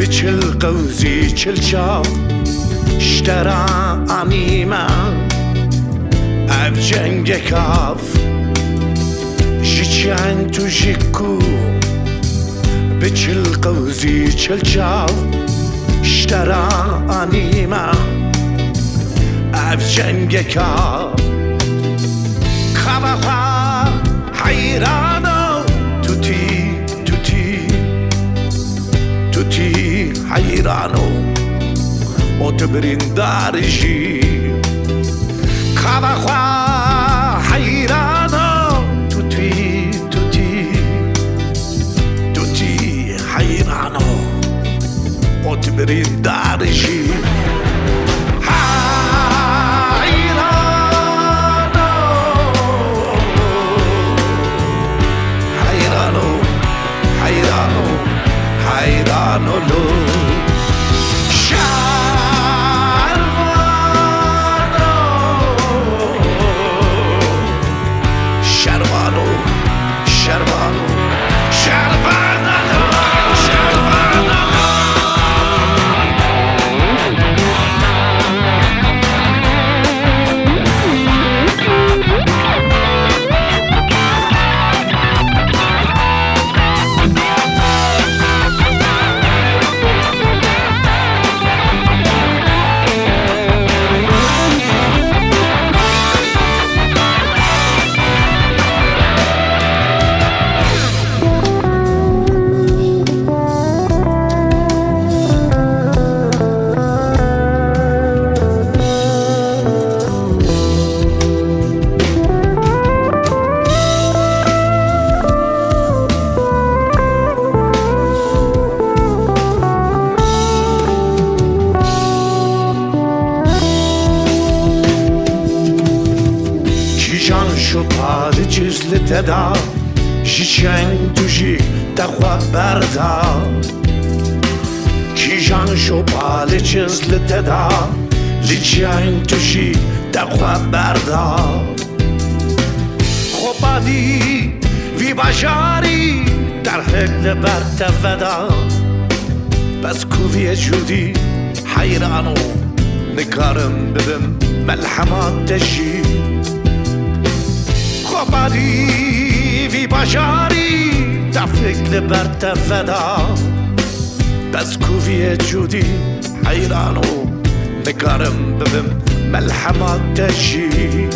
بچل قوزی چل چاو اشترا انیما اف جنگ کاف جیچن تو جیکو بچل قوزی چل چاو اشترا انیما اف جنگ کاف خواها حیرانو توتی حیرانو اتبرین دارجی خواها حیرانو توتی حیرانو اتبرین دارجی حیرانولو شو پال چیز لتدا جیچن توجی دخوا بردا کیجان شو پال چیز لتدا جیچن توجی دخوا بردا خوبادی وی باشاری در حل برت ودا بس کوی جودی حیرانو نکارم ببم ملحمات تجی خوبادی وی باشاری تفکر برت ودا بس کوی جودی حیرانو نکارم ببم ملحمات تجی